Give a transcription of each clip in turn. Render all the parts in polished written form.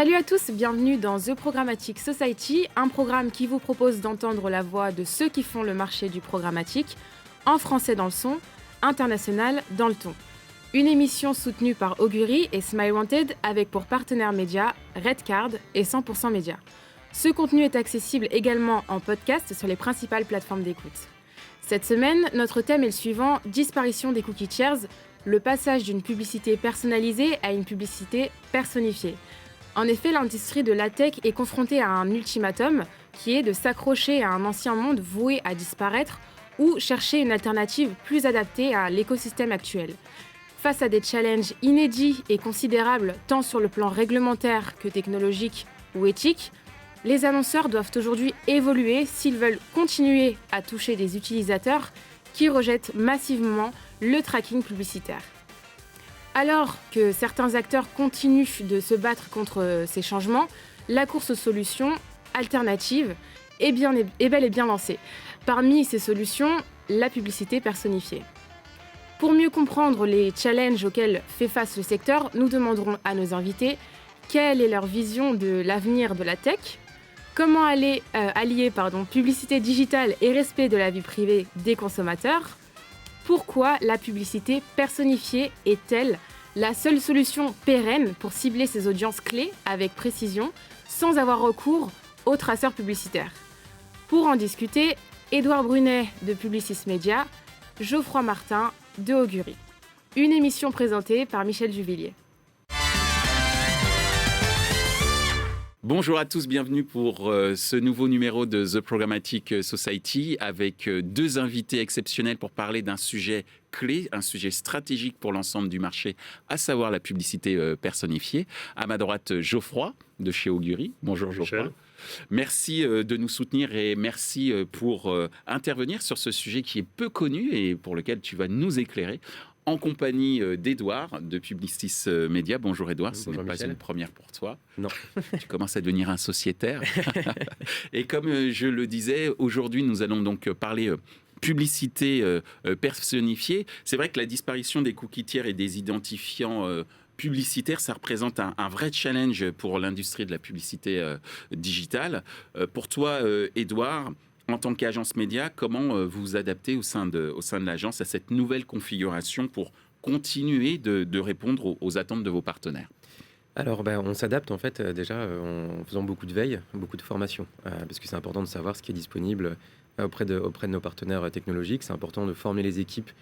Salut à tous, bienvenue dans The Programmatic Society, un programme qui vous propose d'entendre la voix de ceux qui font le marché du programmatique, en français dans le son, international dans le ton. Une émission soutenue par Augury et Smile Wanted avec pour partenaires médias Redcard et 100% Média. Ce contenu est accessible également en podcast sur les principales plateformes d'écoute. Cette semaine, notre thème est le suivant, disparition des cookie shares, le passage d'une publicité personnalisée à une publicité personnifiée. En effet, l'industrie de la tech est confrontée à un ultimatum qui est de s'accrocher à un ancien monde voué à disparaître ou chercher une alternative plus adaptée à l'écosystème actuel. Face à des challenges inédits et considérables tant sur le plan réglementaire que technologique ou éthique, les annonceurs doivent aujourd'hui évoluer s'ils veulent continuer à toucher des utilisateurs qui rejettent massivement le tracking publicitaire. Alors que certains acteurs continuent de se battre contre ces changements, la course aux solutions alternatives est bel et bien lancée. Parmi ces solutions, la publicité personnifiée. Pour mieux comprendre les challenges auxquels fait face le secteur, nous demanderons à nos invités quelle est leur vision de l'avenir de la tech, comment allier publicité digitale et respect de la vie privée des consommateurs. Pourquoi la publicité personnifiée est-elle la seule solution pérenne pour cibler ces audiences clés avec précision sans avoir recours aux traceurs publicitaires? Pour en discuter, Édouard Brunet de Publicis Media, Geoffroy Martin de Augury. Une émission présentée par Michel Juvillier. Bonjour à tous, bienvenue pour ce nouveau numéro de The Programmatic Society avec deux invités exceptionnels pour parler d'un sujet clé, un sujet stratégique pour l'ensemble du marché, à savoir la publicité personnifiée. À ma droite, Geoffroy de chez Augury. Bonjour Geoffroy. Merci de nous soutenir et merci pour intervenir sur ce sujet qui est peu connu et pour lequel tu vas nous éclairer. En compagnie d'Édouard de Publicis Media. Bonjour Édouard, ce n'est pas une première pour toi. Non. Tu commences à devenir un sociétaire. Et comme je le disais, aujourd'hui nous allons donc parler publicité personnifiée. C'est vrai que la disparition des cookies tiers et des identifiants publicitaires, ça représente un vrai challenge pour l'industrie de la publicité digitale. Pour toi, Édouard, en tant qu'agence média, comment vous vous adaptez au sein de l'agence à cette nouvelle configuration pour continuer de répondre aux attentes de vos partenaires? Alors, on s'adapte en fait déjà en faisant beaucoup de veille, beaucoup de formation, parce que c'est important de savoir ce qui est disponible auprès de nos partenaires technologiques. C'est important de former les équipes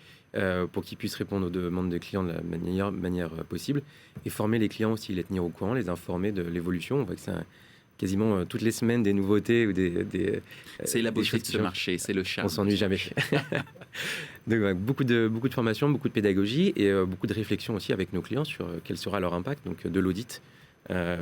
pour qu'ils puissent répondre aux demandes des clients de la meilleure manière possible, et former les clients aussi, les tenir au courant, les informer de l'évolution. On voit que c'est quasiment toutes les semaines des nouveautés ou c'est la beauté de ce marché, c'est le charme. On s'ennuie jamais. Donc, beaucoup de formation, beaucoup de pédagogie et beaucoup de réflexion aussi avec nos clients sur quel sera leur impact, donc de l'audit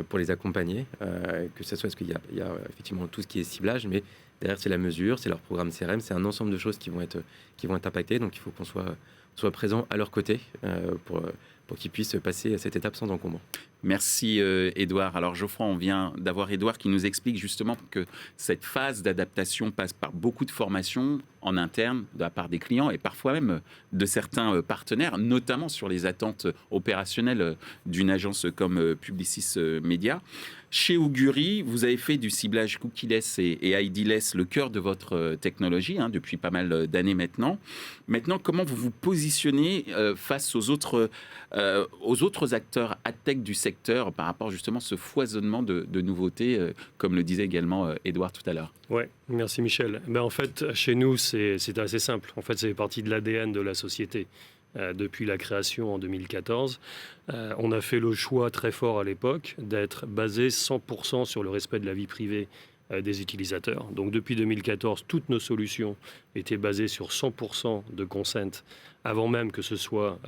pour les accompagner, que ce soit parce qu'il y a effectivement tout ce qui est ciblage, mais derrière c'est la mesure, c'est leur programme CRM, c'est un ensemble de choses qui vont être impactées, donc il faut qu'on soit présent à leur côté pour qu'ils puissent passer à cette étape sans encombre. Merci Édouard. Alors Geoffroy, on vient d'avoir Édouard qui nous explique justement que cette phase d'adaptation passe par beaucoup de formations en interne de la part des clients et parfois même de certains partenaires, notamment sur les attentes opérationnelles d'une agence comme Publicis Media. Chez Augury, vous avez fait du ciblage cookieless et ID-less le cœur de votre technologie depuis pas mal d'années maintenant. Maintenant, comment vous vous positionnez face aux autres acteurs ad-tech du secteur par rapport justement à ce foisonnement de nouveautés, comme le disait également Édouard tout à l'heure? Oui, merci Michel. En fait, chez nous, c'est assez simple. En fait, c'est partie de l'ADN de la société. Depuis la création en 2014, on a fait le choix très fort à l'époque d'être basé 100% sur le respect de la vie privée des utilisateurs. Donc depuis 2014, toutes nos solutions étaient basées sur 100% de consent avant même que ce soit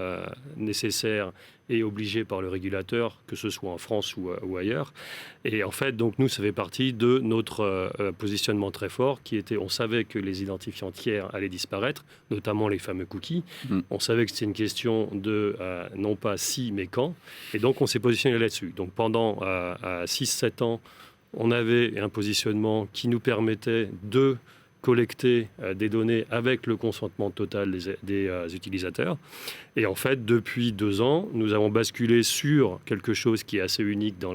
nécessaire et obligé par le régulateur, que ce soit en France ou ailleurs. Et en fait, donc nous, ça fait partie de notre positionnement très fort qui était, on savait que les identifiants tiers allaient disparaître, notamment les fameux cookies. On savait que c'était une question de non pas si, mais quand. Et donc, on s'est positionné là-dessus. Donc pendant 6-7 ans, on avait un positionnement qui nous permettait de collecter des données avec le consentement total des utilisateurs. Et en fait, depuis 2 ans, nous avons basculé sur quelque chose qui est assez unique dans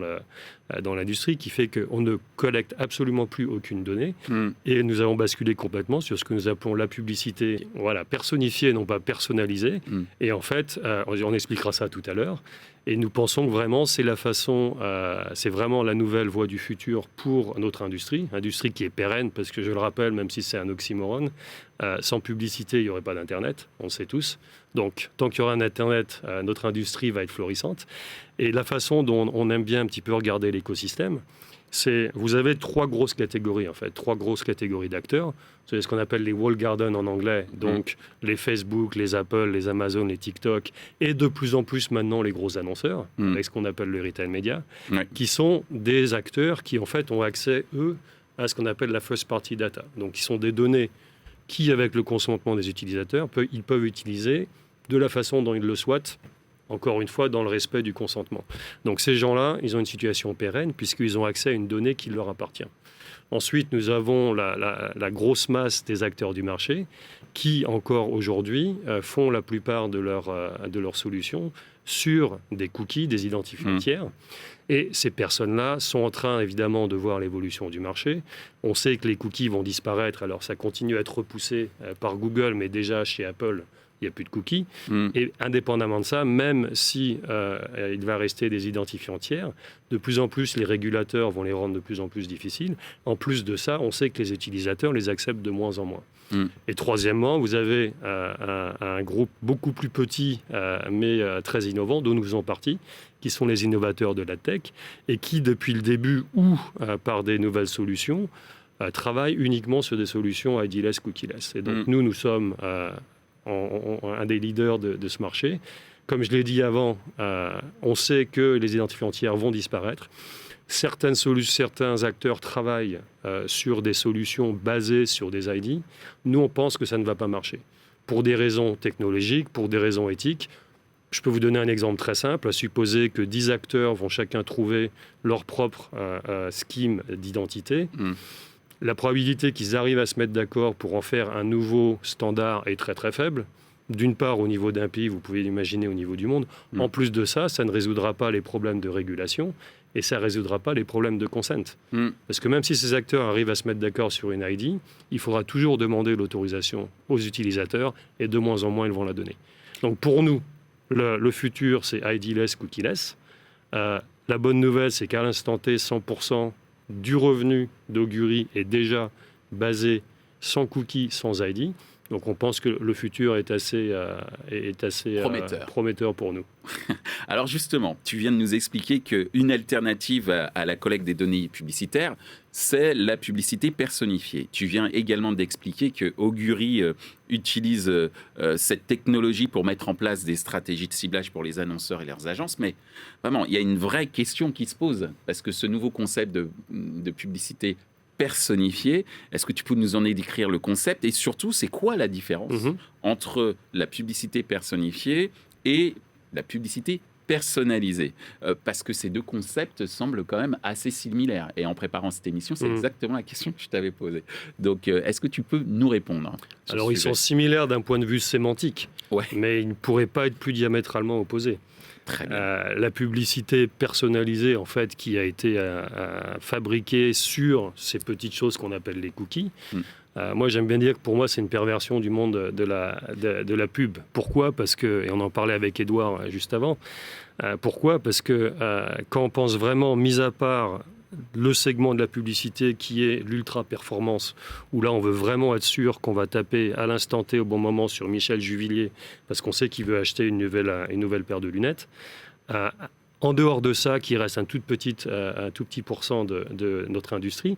dans l'industrie qui fait qu'on ne collecte absolument plus aucune donnée et nous avons basculé complètement sur ce que nous appelons la publicité personnifiée, non pas personnalisée. Et en fait, on expliquera ça tout à l'heure. Et nous pensons que vraiment, c'est vraiment la nouvelle voie du futur pour notre industrie qui est pérenne, parce que je le rappelle, même si c'est un oxymorone, sans publicité, il n'y aurait pas d'Internet, on le sait tous. Donc, tant qu'il y aura un Internet, notre industrie va être florissante. Et la façon dont on aime bien un petit peu regarder l'écosystème, vous avez trois grosses catégories d'acteurs. Vous avez ce qu'on appelle les wall gardens en anglais, donc les Facebook, les Apple, les Amazon, les TikTok, et de plus en plus maintenant les gros annonceurs, avec ce qu'on appelle le retail media, qui sont des acteurs qui en fait ont accès, eux, à ce qu'on appelle la first party data. Donc qui sont des données qui, avec le consentement des utilisateurs, ils peuvent utiliser de la façon dont ils le souhaitent, encore une fois, dans le respect du consentement. Donc ces gens-là, ils ont une situation pérenne puisqu'ils ont accès à une donnée qui leur appartient. Ensuite, nous avons la grosse masse des acteurs du marché qui, encore aujourd'hui, font la plupart de leurs solutions sur des cookies, des identifiants tiers. Et ces personnes-là sont en train, évidemment, de voir l'évolution du marché. On sait que les cookies vont disparaître, alors ça continue à être repoussé par Google, mais déjà chez Apple, il n'y a plus de cookies. Et indépendamment de ça, même si il va rester des identifiants tiers, de plus en plus, les régulateurs vont les rendre de plus en plus difficiles. En plus de ça, on sait que les utilisateurs les acceptent de moins en moins. Et troisièmement, vous avez un groupe beaucoup plus petit, mais très innovant, dont nous faisons partie, qui sont les innovateurs de la tech, et qui, depuis le début, ou par des nouvelles solutions, travaillent uniquement sur des solutions ID-less, cookie-less. Et donc, nous sommes un des leaders de ce marché. Comme je l'ai dit avant, on sait que les identifiants tiers vont disparaître. Certains acteurs travaillent sur des solutions basées sur des ID. Nous, on pense que ça ne va pas marcher. Pour des raisons technologiques, pour des raisons éthiques. Je peux vous donner un exemple très simple. À supposer que 10 acteurs vont chacun trouver leur propre scheme d'identité. La probabilité qu'ils arrivent à se mettre d'accord pour en faire un nouveau standard est très très faible. D'une part, au niveau d'un pays, vous pouvez l'imaginer au niveau du monde. En plus de ça, ça ne résoudra pas les problèmes de régulation et ça ne résoudra pas les problèmes de consent. Parce que même si ces acteurs arrivent à se mettre d'accord sur une ID, il faudra toujours demander l'autorisation aux utilisateurs et de moins en moins, ils vont la donner. Donc pour nous, le futur, c'est ID-less, cookie-less. La bonne nouvelle, c'est qu'à l'instant T, 100% du revenu d'Augury est déjà basé sans cookies, sans ID. Donc on pense que le futur est assez prometteur pour nous. Alors justement, tu viens de nous expliquer qu'une alternative à la collecte des données publicitaires, c'est la publicité personnifiée. Tu viens également d'expliquer que Augury utilise cette technologie pour mettre en place des stratégies de ciblage pour les annonceurs et leurs agences. Mais vraiment, il y a une vraie question qui se pose, parce que ce nouveau concept de publicité personnifiée, est-ce que tu peux nous en décrire le concept et surtout, c'est quoi la différence entre la publicité personnifiée et la publicité personnalisée, parce que ces deux concepts semblent quand même assez similaires. Et en préparant cette émission, c'est exactement la question que je t'avais posée. Donc, est-ce que tu peux nous répondre Alors, ils sont similaires d'un point de vue sémantique, mais ils ne pourraient pas être plus diamétralement opposés. La publicité personnalisée, en fait, qui a été fabriquée sur ces petites choses qu'on appelle les cookies. Moi, j'aime bien dire que pour moi, c'est une perversion du monde de la pub. Pourquoi ? Parce que, et on en parlait avec Édouard juste avant, pourquoi ? Parce que quand on pense vraiment, mis à part le segment de la publicité qui est l'ultra-performance, où là, on veut vraiment être sûr qu'on va taper à l'instant T, au bon moment, sur Michel Juvillier, parce qu'on sait qu'il veut acheter une nouvelle paire de lunettes. En dehors de ça, qui reste un tout petit pourcent de notre industrie,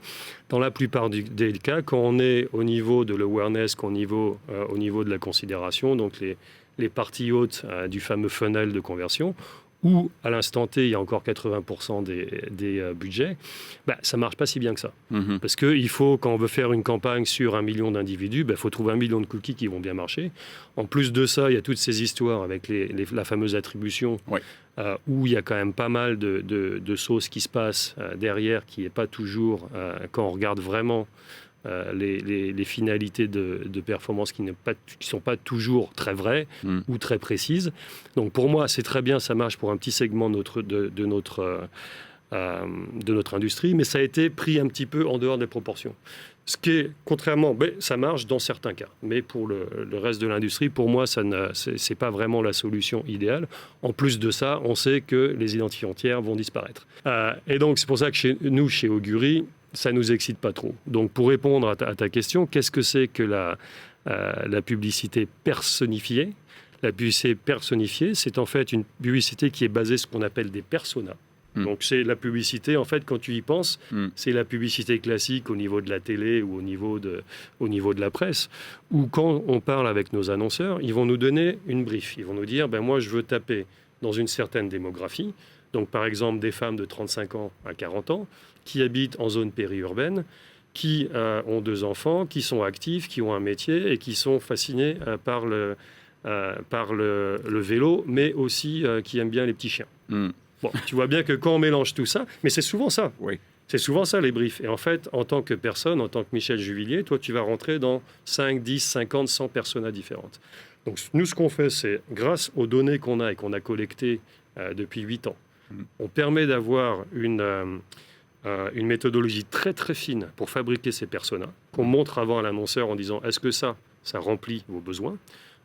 dans la plupart des cas, quand on est au niveau de l'awareness, au niveau de la considération, donc les parties hautes du fameux funnel de conversion, où à l'instant T, il y a encore 80% des budgets, ça ne marche pas si bien que ça. Parce qu'il faut, quand on veut faire une campagne sur 1 million d'individus, il faut trouver 1 million de cookies qui vont bien marcher. En plus de ça, il y a toutes ces histoires avec la fameuse attribution, où il y a quand même pas mal de sauces qui se passent derrière, qui n'est pas toujours, quand on regarde vraiment les finalités de performance qui ne sont pas toujours très vraies ou très précises. Donc pour moi, c'est très bien, ça marche pour un petit segment de de notre industrie, mais ça a été pris un petit peu en dehors des proportions. Ce qui est, contrairement, ça marche dans certains cas, mais pour le reste de l'industrie, pour moi, ce n'est pas vraiment la solution idéale. En plus de ça, on sait que les identifiants tiers vont disparaître. Et donc, c'est pour ça que chez Augury, ça ne nous excite pas trop. Donc, pour répondre à ta question, qu'est-ce que c'est que la publicité personnifiée ? La publicité personnifiée, c'est en fait une publicité qui est basée sur ce qu'on appelle des personas. Donc c'est la publicité, en fait, quand tu y penses, c'est la publicité classique au niveau de la télé ou au niveau de la presse, où quand on parle avec nos annonceurs, ils vont nous donner une brief. Ils vont nous dire, moi je veux taper dans une certaine démographie, donc par exemple des femmes de 35 ans à 40 ans, qui habitent en zone périurbaine, qui ont 2 enfants, qui sont actifs, qui ont un métier et qui sont fascinés par le vélo, mais aussi qui aiment bien les petits chiens. Bon, tu vois bien que quand on mélange tout ça, mais c'est souvent ça. Oui. C'est souvent ça, les briefs. Et en fait, en tant que personne, en tant que Michel Juvillier, toi, tu vas rentrer dans 5, 10, 50, 100 personas différentes. Donc, nous, ce qu'on fait, c'est, grâce aux données qu'on a et qu'on a collectées depuis 8 ans, on permet d'avoir une méthodologie très, très fine pour fabriquer ces personas, qu'on montre avant à l'annonceur en disant, est-ce que ça remplit vos besoins ?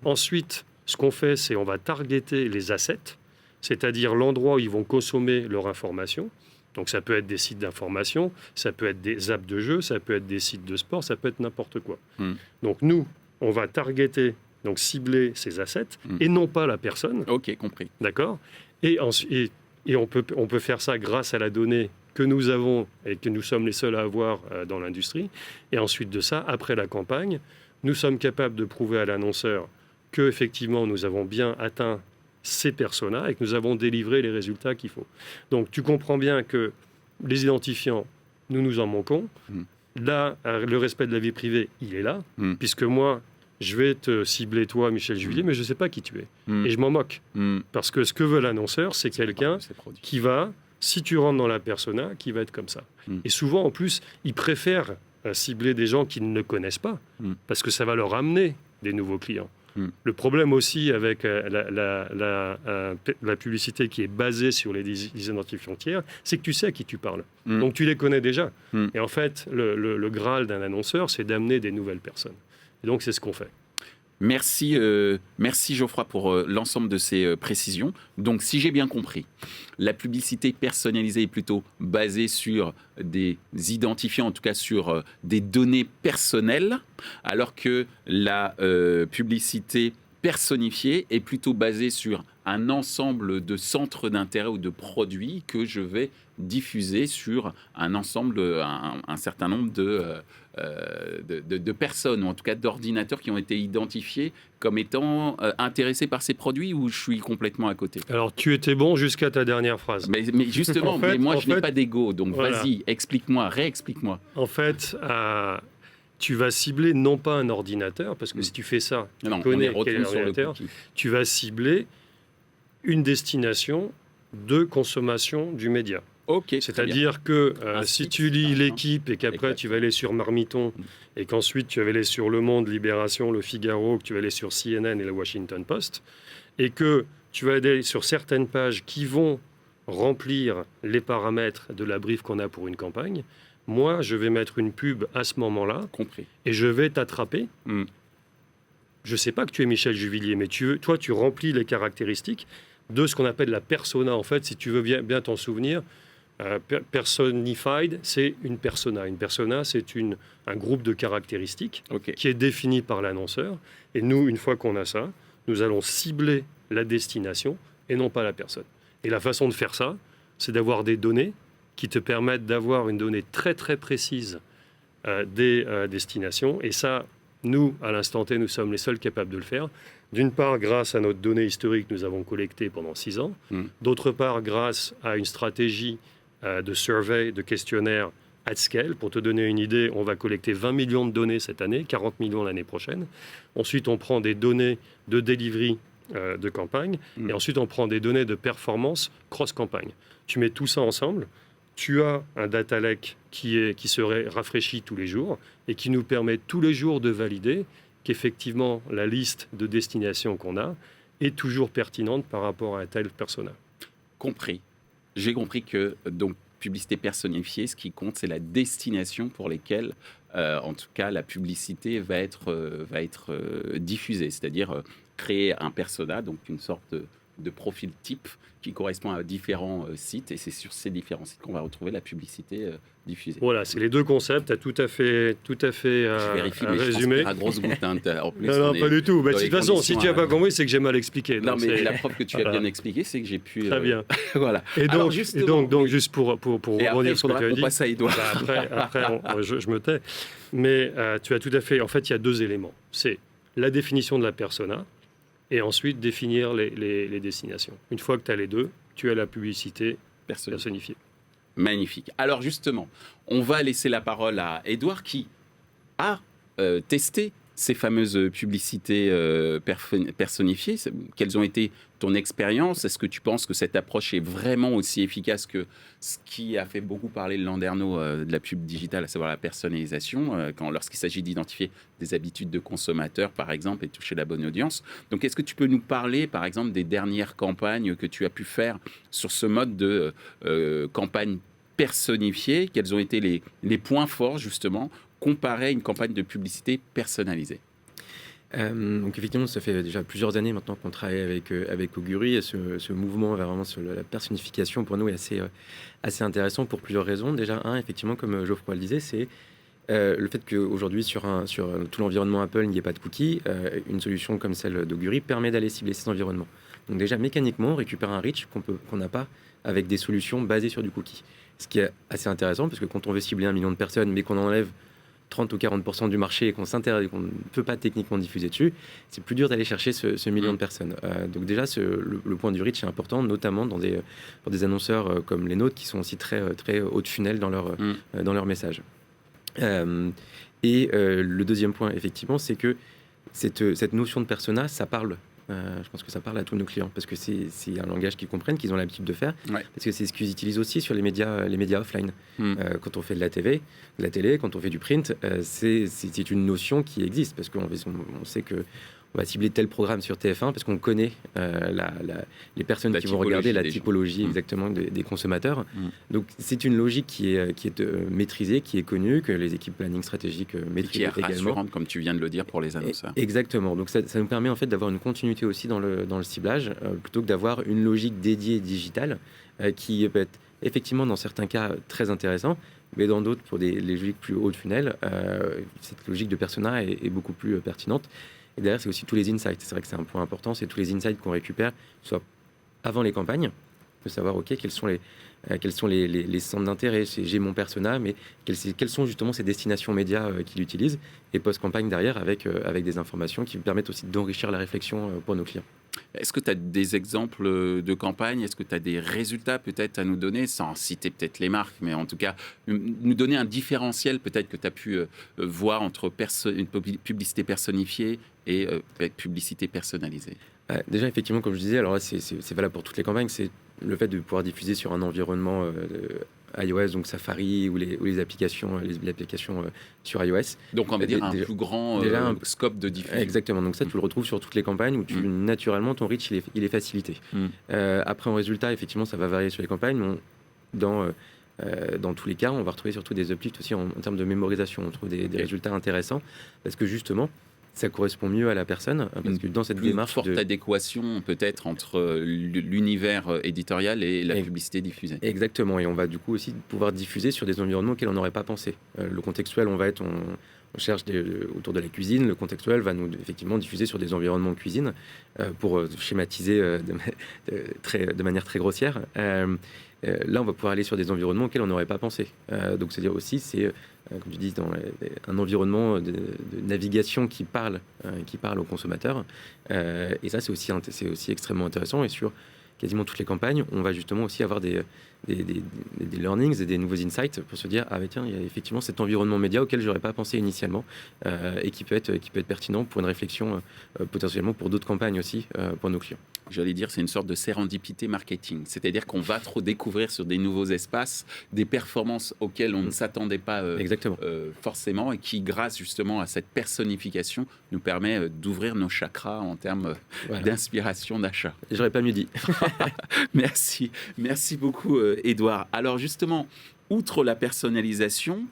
Ensuite, ce qu'on fait, c'est on va targeter les assets, c'est-à-dire l'endroit où ils vont consommer leur information. Donc ça peut être des sites d'information, ça peut être des apps de jeux, ça peut être des sites de sport, ça peut être n'importe quoi. Donc nous, on va targeter, donc cibler ces assets, et non pas la personne. Ok, compris. D'accord ? Et on peut faire ça grâce à la donnée que nous avons et que nous sommes les seuls à avoir dans l'industrie. Et ensuite de ça, après la campagne, nous sommes capables de prouver à l'annonceur qu'effectivement, nous avons bien atteint ces personas et que nous avons délivré les résultats qu'il faut. Donc, tu comprends bien que les identifiants, nous en manquons. Là, le respect de la vie privée, il est là, puisque moi, je vais te cibler, toi, Michel Juvillier, mais je ne sais pas qui tu es. Et je m'en moque. Parce que ce que veut l'annonceur, c'est quelqu'un qui va, si tu rentres dans la persona, qui va être comme ça. Et souvent, en plus, ils préfèrent cibler des gens qu'ils ne connaissent pas, parce que ça va leur amener des nouveaux clients. Le problème aussi avec la publicité qui est basée sur les identifiants tiers, c'est que tu sais à qui tu parles. Donc tu les connais déjà. Et en fait, le Graal d'un annonceur, c'est d'amener des nouvelles personnes. Et donc c'est ce qu'on fait. Merci Geoffroy pour l'ensemble de ces précisions. Donc, si j'ai bien compris, la publicité personnalisée est plutôt basée sur des identifiants, en tout cas sur des données personnelles, alors que la publicité personnifiée est plutôt basée sur un ensemble de centres d'intérêt ou de produits que je vais diffuser sur un ensemble, un certain nombre de personnes, ou en tout cas d'ordinateurs qui ont été identifiés comme étant intéressés par ces produits, ou je suis complètement à côté? Alors, tu étais bon jusqu'à ta dernière phrase. Mais justement, mais moi, je n'ai pas d'ego, donc voilà. Vas-y, explique-moi, réexplique-moi. En fait, tu vas cibler non pas un ordinateur, parce que si tu fais ça, tu connais quel est l'ordinateur, tu vas cibler une destination de consommation du média. Okay, c'est-à-dire que si tu lis L'Équipe et qu'après tu vas aller sur Marmiton et qu'ensuite tu vas aller sur Le Monde, Libération, Le Figaro, que tu vas aller sur CNN et le Washington Post, et que tu vas aller sur certaines pages qui vont remplir les paramètres de la brief qu'on a pour une campagne, moi je vais mettre une pub à ce moment-là. Compris. Et je vais t'attraper. Je ne sais pas que tu es Michel Juvillier, mais toi tu remplis les caractéristiques de ce qu'on appelle la persona. En fait, si tu veux bien t'en souvenir, personified, c'est une persona. Une persona, c'est un groupe de caractéristiques qui est défini par l'annonceur. Et nous, une fois qu'on a ça, nous allons cibler la destination et non pas la personne. Et la façon de faire ça, c'est d'avoir des données qui te permettent d'avoir une donnée très très précise des destinations. Et ça, nous, à l'instant T, nous sommes les seuls capables de le faire. D'une part, grâce à notre donnée historique que nous avons collectée pendant 6 ans. D'autre part, grâce à une stratégie de survey, de questionnaire at scale. Pour te donner une idée, on va collecter 20 millions de données cette année, 40 millions l'année prochaine. Ensuite, on prend des données de delivery de campagne. Et ensuite, on prend des données de performance cross-campagne. Tu mets tout ça ensemble, tu as un data lake qui serait rafraîchi tous les jours et qui nous permet tous les jours de valider qu'effectivement, la liste de destinations qu'on a est toujours pertinente par rapport à un tel persona. Compris. J'ai compris que, donc, publicité personnifiée, ce qui compte, c'est la destination pour lesquelles, en tout cas, la publicité va être diffusée. C'est-à-dire créer un persona, donc une sorte de profil type qui correspond à différents sites. Et c'est sur ces différents sites qu'on va retrouver la publicité diffusée. Voilà, c'est les deux concepts. Tu as tout à fait Je vérifie, mais résumé. je pense à grosse goutte. En plus, Non, pas du tout. Bah, de dans toute les façon, si conditions, tu n'as pas compris, c'est que j'ai mal expliqué. Non, Donc mais c'est- la preuve que tu as Voilà. bien expliqué, c'est que j'ai pu... Très bien. Voilà. Et Alors, donc, justement, donc juste pour Et après, rebondir il sur ce que faudra tu as qu'on dit. passe à Edouard. Après, je me tais. Mais tu as tout à fait. En fait, il y a deux éléments. C'est la définition de la persona et ensuite définir les destinations. Une fois que tu as les deux, tu as la publicité personnifiée. Magnifique. Alors justement, on va laisser la parole à Edouard qui a testé ces fameuses publicités personnifiées. Quelles ont été ton expérience? Est-ce que tu penses que cette approche est vraiment aussi efficace que ce qui a fait beaucoup parler le Landerneau de la pub digitale, à savoir la personnalisation, lorsqu'il s'agit d'identifier des habitudes de consommateurs, par exemple, et toucher la bonne audience? Donc, est-ce que tu peux nous parler, par exemple, des dernières campagnes que tu as pu faire sur ce mode de campagne personnifiée? Quels ont été les points forts, justement, comparé à une campagne de publicité personnalisée? Donc effectivement, ça fait déjà plusieurs années maintenant qu'on travaille avec Augury, et ce mouvement vers vraiment sur la personnification pour nous est assez intéressant pour plusieurs raisons. Déjà, effectivement, comme Geoffroy le disait, c'est le fait qu'aujourd'hui sur tout l'environnement Apple, il n'y ait pas de cookies. Une solution comme celle d'Augury permet d'aller cibler ces environnements. Donc déjà, mécaniquement, on récupère un reach qu'on n'a pas avec des solutions basées sur du cookie. Ce qui est assez intéressant, parce que quand on veut cibler 1 million de personnes, mais qu'on enlève 30 ou 40% du marché et qu'on ne peut pas techniquement diffuser dessus, c'est plus dur d'aller chercher ce million de personnes. Donc déjà, le point du reach est important, notamment pour des annonceurs comme les nôtres, qui sont aussi très, très haut de funnel dans leur message. Le deuxième point, effectivement, c'est que cette notion de persona, ça parle. Je pense que ça parle à tous nos clients, parce que c'est un langage qu'ils comprennent, qu'ils ont l'habitude de faire, parce que c'est ce qu'ils utilisent aussi sur les médias offline. Quand on fait de la télé, quand on fait du print, c'est une notion qui existe, parce qu'on sait que on va cibler tel programme sur TF1 parce qu'on connaît les personnes qui vont regarder, la typologie exactement des consommateurs. Donc c'est une logique qui est maîtrisée, qui est connue, que les équipes planning stratégique maîtrisent également. Qui est rassurante, comme tu viens de le dire, pour les annonceurs. Exactement. Donc ça nous permet en fait d'avoir une continuité aussi dans le ciblage, plutôt que d'avoir une logique dédiée digitale qui peut être effectivement dans certains cas très intéressant, mais dans d'autres, pour les logiques plus haut de funnel, cette logique de persona est beaucoup plus pertinente. Et derrière, c'est aussi tous les insights. C'est vrai que c'est un point important, c'est tous les insights qu'on récupère, soit avant les campagnes, de savoir, OK, quels sont les centres d'intérêt. J'ai mon persona, mais quelles sont justement ces destinations médias qu'il utilise, et post-campagne derrière, avec des informations qui permettent aussi d'enrichir la réflexion pour nos clients. Est-ce que tu as des exemples de campagnes? Est-ce que tu as des résultats peut-être à nous donner, sans citer peut-être les marques, mais en tout cas, nous donner un différentiel peut-être que tu as pu voir entre une publicité personnifiée et publicité personnalisée? Déjà, effectivement, comme je disais, alors là, c'est valable pour toutes les campagnes, c'est le fait de pouvoir diffuser sur un environnement iOS, donc Safari ou les applications, sur iOS. Donc on va dire un plus grand scope de diffusion. Exactement, donc ça tu le retrouves sur toutes les campagnes où naturellement ton reach il est facilité. Après en résultat, effectivement ça va varier sur les campagnes, mais dans tous les cas on va retrouver surtout des uplifts aussi en termes de mémorisation. On trouve des résultats intéressants parce que justement ça correspond mieux à la personne, parce que dans cette démarche forte adéquation peut-être entre l'univers éditorial et la publicité diffusée. Exactement, et on va du coup aussi pouvoir diffuser sur des environnements auxquels on n'aurait pas pensé. Le contextuel, on cherche autour de la cuisine, le contextuel va nous effectivement diffuser sur des environnements cuisine, pour schématiser de manière très grossière. Là, on va pouvoir aller sur des environnements auxquels on n'aurait pas pensé. Donc, c'est-à-dire aussi, comme tu dis, dans un environnement de navigation qui parle aux consommateurs. Et ça, c'est aussi extrêmement intéressant. Et sur quasiment toutes les campagnes, on va justement aussi avoir des learnings et des nouveaux insights pour se dire, tiens, il y a effectivement cet environnement média auquel je n'aurais pas pensé initialement, et qui peut être pertinent pour une réflexion potentiellement pour d'autres campagnes aussi, pour nos clients. j'allais dire, c'est une sorte de sérendipité marketing. C'est-à-dire qu'on va trop découvrir sur des nouveaux espaces des performances auxquelles on ne s'attendait pas forcément et qui, grâce justement à cette personnification, nous permet d'ouvrir nos chakras en termes d'inspiration d'achat. J'aurais pas mieux dit. Merci beaucoup, Édouard. Alors justement, outre la personnalisation,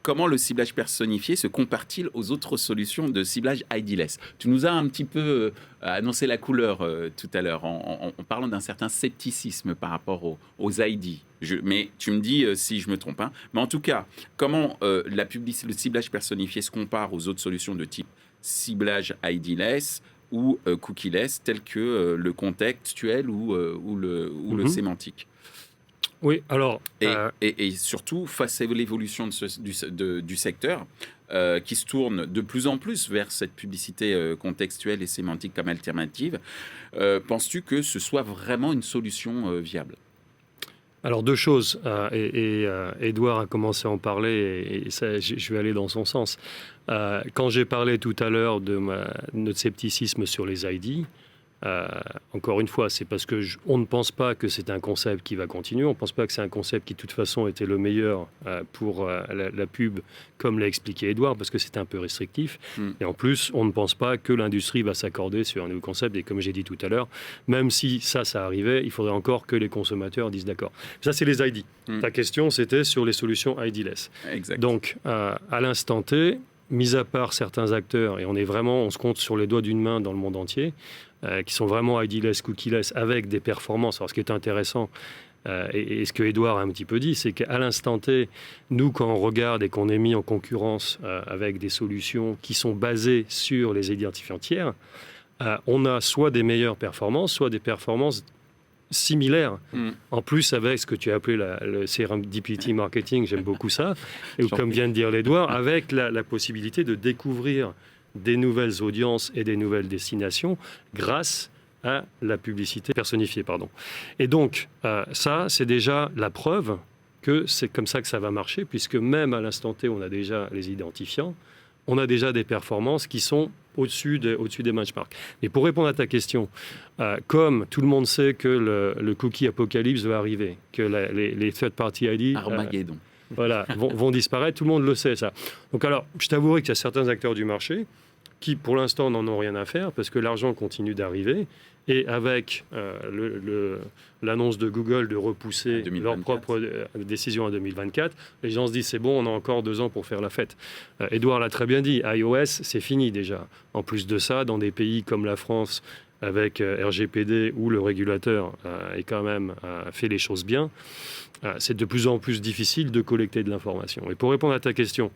comment le ciblage personnifié se compare-t-il aux autres solutions de ciblage ID-less? Tu nous as un petit peu annoncé la couleur tout à l'heure en parlant d'un certain scepticisme par rapport aux ID. Mais tu me dis si je me trompe. Mais en tout cas, comment le ciblage personnifié se compare aux autres solutions de type ciblage ID-less ou cookie-less, tels que le contextuel ou le sémantique? Oui, alors... Et surtout, face à l'évolution du secteur, qui se tourne de plus en plus vers cette publicité contextuelle et sémantique comme alternative, penses-tu que ce soit vraiment une solution viable? Alors, deux choses, Édouard a commencé à en parler, et ça, je vais aller dans son sens. Quand j'ai parlé tout à l'heure de notre scepticisme sur les ID, encore une fois, c'est parce qu'on ne pense pas que c'est un concept qui va continuer. On ne pense pas que c'est un concept qui, de toute façon, était le meilleur pour la pub, comme l'a expliqué Édouard, parce que c'est un peu restrictif. Et en plus, on ne pense pas que l'industrie va s'accorder sur un nouveau concept. Et comme j'ai dit tout à l'heure, même si ça arrivait, il faudrait encore que les consommateurs disent d'accord. Ça, c'est les ID. Ta question, c'était sur les solutions ID-less. Exact. Donc, à l'instant T, mis à part certains acteurs, et on se compte sur les doigts d'une main dans le monde entier, qui sont vraiment ID-less, cookie-less, avec des performances. Alors, ce qui est intéressant, et ce que Édouard a un petit peu dit, c'est qu'à l'instant T, nous, quand on regarde et qu'on est mis en concurrence avec des solutions qui sont basées sur les identifiants tiers, on a soit des meilleures performances, soit des performances similaires. En plus, avec ce que tu as appelé le serendipity marketing, j'aime beaucoup ça, et comme vient de dire Édouard, avec la possibilité de découvrir des nouvelles audiences et des nouvelles destinations grâce à la publicité personnifiée. Et donc, ça, c'est déjà la preuve que c'est comme ça que ça va marcher, puisque même à l'instant T, on a déjà les identifiants, on a déjà des performances qui sont au-dessus des benchmarks. Mais pour répondre à ta question, comme tout le monde sait que le cookie apocalypse va arriver, que les third-party ID... Armageddon. Vont disparaître, tout le monde le sait, ça. Donc alors, je t'avouerai qu'il y a certains acteurs du marché qui, pour l'instant, n'en ont rien à faire parce que l'argent continue d'arriver. Et avec l'annonce de Google de repousser leur propre décision à 2024, les gens se disent c'est bon, on a encore 2 ans pour faire la fête. Édouard l'a très bien dit, iOS, c'est fini déjà. En plus de ça, dans des pays comme la France, avec RGPD, où le régulateur est quand même fait les choses bien, c'est de plus en plus difficile de collecter de l'information. Et pour répondre à ta question,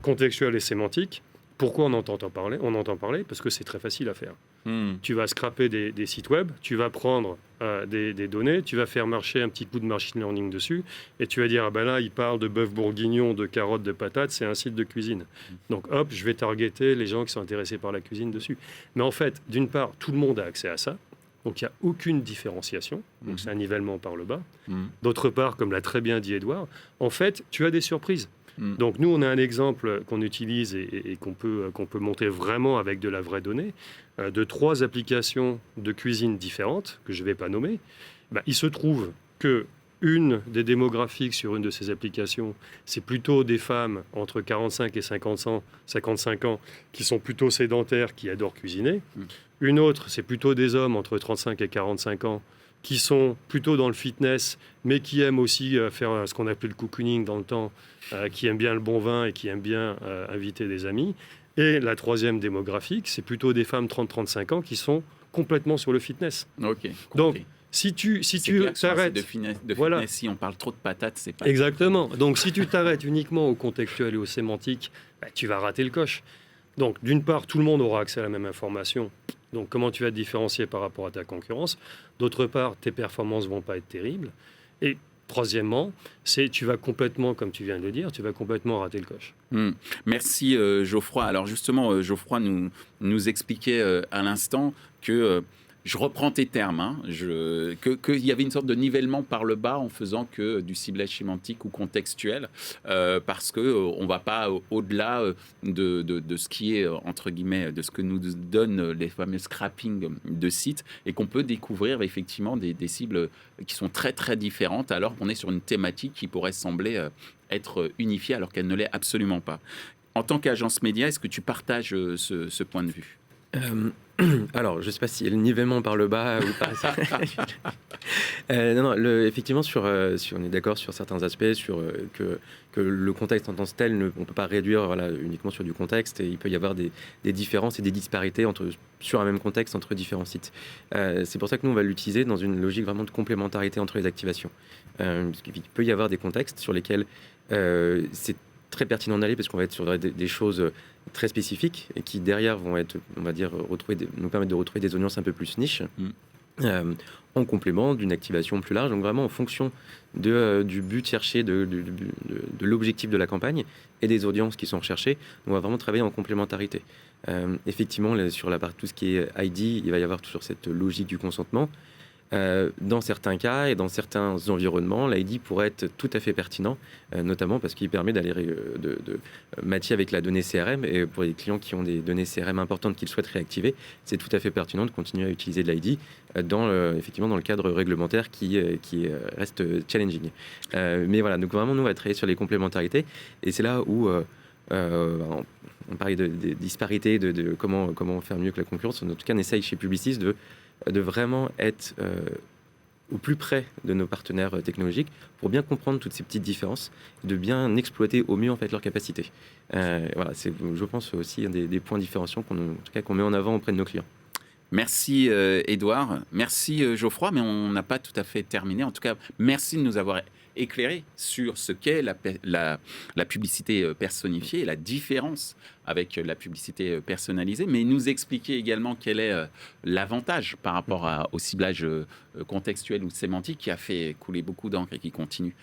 contextuelle et sémantique, pourquoi on entend parler? On entend parler parce que c'est très facile à faire. Tu vas scraper des sites web, tu vas prendre des données, tu vas faire marcher un petit coup de machine learning dessus, et tu vas dire, ah ben là, il parle de bœuf bourguignon, de carottes, de patates, c'est un site de cuisine. Donc hop, je vais targeter les gens qui sont intéressés par la cuisine dessus. Mais en fait, d'une part, tout le monde a accès à ça. Donc, il n'y a aucune différenciation. Donc, c'est un nivellement par le bas. D'autre part, comme l'a très bien dit Édouard, en fait, tu as des surprises. Donc, nous, on a un exemple qu'on utilise et qu'on peut monter vraiment avec de la vraie donnée, de 3 applications de cuisine différentes, que je ne vais pas nommer. Il se trouve que une des démographiques sur une de ces applications, c'est plutôt des femmes entre 45 et 55 ans qui sont plutôt sédentaires, qui adorent cuisiner. Une autre, c'est plutôt des hommes entre 35 et 45 ans qui sont plutôt dans le fitness, mais qui aiment aussi faire ce qu'on appelle le cocooning dans le temps, qui aiment bien le bon vin et qui aiment bien inviter des amis. Et la troisième démographique, c'est plutôt des femmes 30-35 ans qui sont complètement sur le fitness. Ok. Donc, si tu t'arrêtes... De fitness, si on parle trop de patates, c'est pas... Exactement. Donc, si tu t'arrêtes uniquement au contextuel et au sémantique, tu vas rater le coche. Donc, d'une part, tout le monde aura accès à la même information. Donc, comment tu vas te différencier par rapport à ta concurrence? D'autre part, tes performances ne vont pas être terribles. Et troisièmement, tu vas complètement, comme tu viens de le dire, tu vas complètement rater le coche. Merci Geoffroy. Alors justement, Geoffroy nous expliquait à l'instant que je reprends tes termes, hein, qu'il y avait une sorte de nivellement par le bas en faisant que du ciblage sémantique ou contextuel, parce qu'on ne va pas au-delà de ce qui est, entre guillemets, de ce que nous donnent les fameux scrappings de sites, et qu'on peut découvrir effectivement des cibles qui sont très très différentes, alors qu'on est sur une thématique qui pourrait sembler être unifiée, alors qu'elle ne l'est absolument pas. En tant qu'agence média, est-ce que tu partages ce point de vue ? Alors, je ne sais pas si le nivellement par le bas ou pas. Non, effectivement, on est d'accord sur certains aspects, sur que le contexte en tant que tel, on ne peut pas réduire uniquement sur du contexte, et il peut y avoir des différences et des disparités sur un même contexte entre différents sites. C'est pour ça que nous, on va l'utiliser dans une logique vraiment de complémentarité entre les activations. Parce qu'il peut y avoir des contextes sur lesquels c'est très pertinent d'aller, parce qu'on va être sur des choses très spécifiques et qui derrière vont être, on va dire, nous permettre de retrouver des audiences un peu plus niches, en complément d'une activation plus large. Donc vraiment en fonction du but cherché, de l'objectif de la campagne et des audiences qui sont recherchées, on va vraiment travailler en complémentarité. Effectivement, sur la partie tout ce qui est ID, il va y avoir toujours cette logique du consentement. Dans certains cas et dans certains environnements, l'ID pourrait être tout à fait pertinent, notamment parce qu'il permet d'aller de matcher avec la donnée CRM. Et pour les clients qui ont des données CRM importantes qu'ils souhaitent réactiver, c'est tout à fait pertinent de continuer à utiliser de l'ID effectivement dans le cadre réglementaire qui reste challenging. Mais voilà, donc vraiment, nous, on va travailler sur les complémentarités. Et c'est là où on parlait de disparités, de comment faire mieux que la concurrence. En tout cas, on essaye chez Publicis de vraiment être au plus près de nos partenaires technologiques pour bien comprendre toutes ces petites différences, de bien exploiter au mieux en fait leurs capacités. Voilà, c'est, je pense, aussi un des points différenciants qu'on met en avant auprès de nos clients. Merci Édouard, merci Geoffroy, mais on n'a pas tout à fait terminé. En tout cas, merci de nous avoir éclairé sur ce qu'est la publicité personnifiée et la différence avec la publicité personnalisée, mais nous expliquer également quel est l'avantage par rapport au ciblage contextuel ou sémantique qui a fait couler beaucoup d'encre et qui continue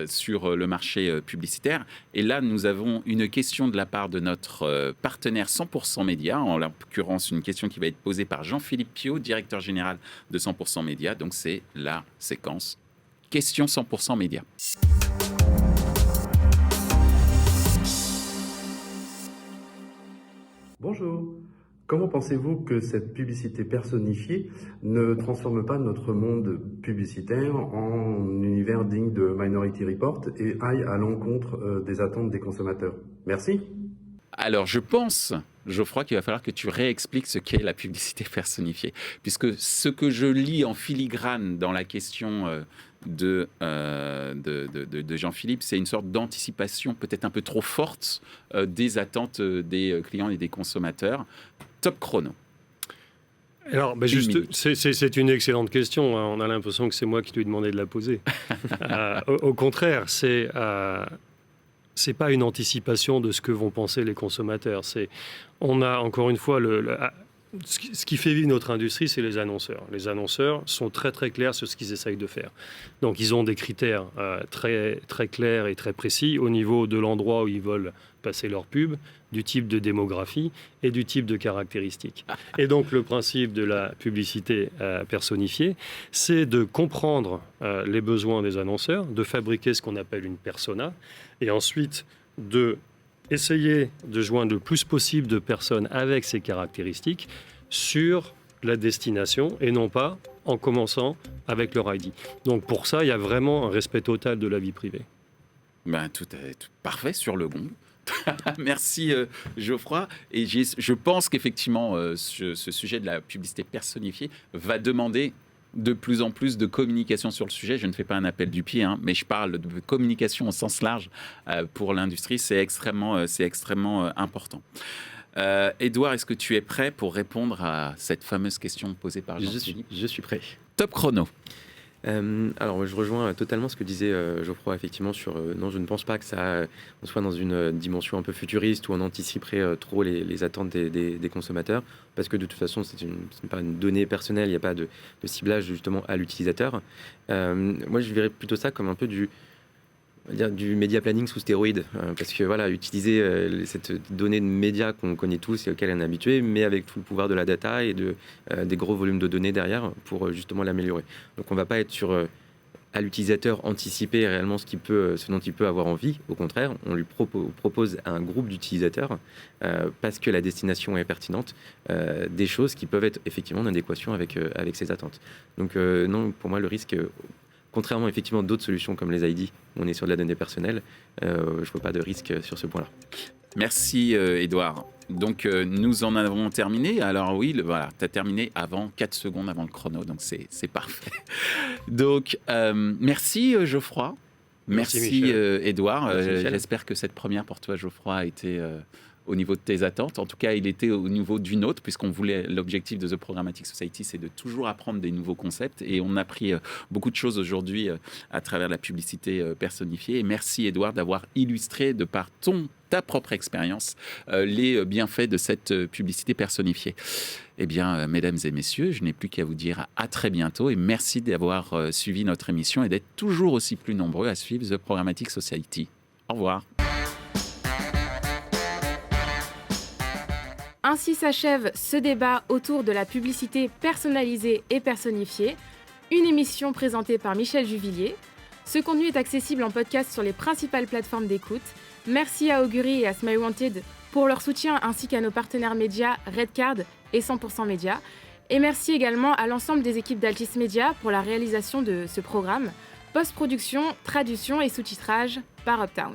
sur le marché publicitaire. Et là, nous avons une question de la part de notre partenaire 100% Média, en l'occurrence une question qui va être posée par Jean-Philippe Piot, directeur général de 100% Média. Donc c'est la séquence question 100% Média. Bonjour. Comment pensez-vous que cette publicité personnifiée ne transforme pas notre monde publicitaire en univers digne de Minority Report et aille à l'encontre des attentes des consommateurs? Merci. Alors, je pense, Geoffroy, qu'il va falloir que tu réexpliques ce qu'est la publicité personnifiée, puisque ce que je lis en filigrane dans la question de Jean-Philippe, c'est une sorte d'anticipation peut-être un peu trop forte des attentes des clients et des consommateurs. Top chrono. Alors, c'est une excellente question. On a l'impression que c'est moi qui lui ai demandé de la poser. Au contraire, c'est pas une anticipation de ce que vont penser les consommateurs. On a encore une fois ce qui fait vivre notre industrie, c'est les annonceurs. Les annonceurs sont très très clairs sur ce qu'ils essayent de faire. Donc ils ont des critères très très clairs et très précis au niveau de l'endroit où ils veulent passer leur pub, du type de démographie et du type de caractéristiques. Et donc le principe de la publicité personnifiée, c'est de comprendre les besoins des annonceurs, de fabriquer ce qu'on appelle une persona, et ensuite de essayer de joindre le plus possible de personnes avec ces caractéristiques sur la destination et non pas en commençant avec leur ID. Donc pour ça, il y a vraiment un respect total de la vie privée. Tout parfait sur le gong. Merci Geoffroy. Et je pense qu'effectivement, ce sujet de la publicité personnifiée va demander de plus en plus de communication sur le sujet. Je ne fais pas un appel du pied, mais je parle de communication au sens large pour l'industrie. C'est extrêmement important. Édouard, est-ce que tu es prêt pour répondre à cette fameuse question posée par Jean-Philippe ? Je suis prêt. Top chrono. Alors, je rejoins totalement ce que disait Geoffroy, effectivement, non, je ne pense pas que on soit dans une dimension un peu futuriste où on anticiperait trop les attentes des consommateurs, parce que de toute façon, ce n'est pas une donnée personnelle, il n'y a pas de ciblage justement à l'utilisateur. Moi, je verrais plutôt ça comme un peu dire du média planning sous stéroïdes, parce que voilà, utiliser cette donnée de médias qu'on connaît tous et auxquelles on est habitué, mais avec tout le pouvoir de la data et des gros volumes de données derrière pour justement l'améliorer. Donc on ne va pas être sur à l'utilisateur anticiper réellement ce dont il peut avoir envie. Au contraire, on lui propose à un groupe d'utilisateurs, parce que la destination est pertinente, des choses qui peuvent être effectivement en adéquation avec ses attentes. Donc non, pour moi, le risque, contrairement effectivement à d'autres solutions comme les ID, où on est sur de la donnée personnelle, je ne vois pas de risque sur ce point-là. Merci Édouard. Donc nous en avons terminé. Alors oui, voilà, tu as terminé 4 secondes avant le chrono, donc c'est parfait. Donc merci Geoffroy. Merci Édouard. J'espère que cette première pour toi, Geoffroy, a été au niveau de tes attentes. En tout cas, il était au niveau d'une autre, puisqu'on voulait, l'objectif de The Programmatic Society, c'est de toujours apprendre des nouveaux concepts. Et on a appris beaucoup de choses aujourd'hui à travers la publicité personnifiée. Et merci Édouard d'avoir illustré de par ta propre expérience, les bienfaits de cette publicité personnifiée. Eh bien, mesdames et messieurs, je n'ai plus qu'à vous dire à très bientôt et merci d'avoir suivi notre émission et d'être toujours aussi plus nombreux à suivre The Programmatic Society. Au revoir. Ainsi s'achève ce débat autour de la publicité personnalisée et personnifiée, une émission présentée par Michel Juvillier. Ce contenu est accessible en podcast sur les principales plateformes d'écoute. Merci à Augury et à Smile Wanted pour leur soutien, ainsi qu'à nos partenaires médias Redcard et 100% Média. Et merci également à l'ensemble des équipes d'Altis Media pour la réalisation de ce programme. Post-production, traduction et sous-titrage par Uptown.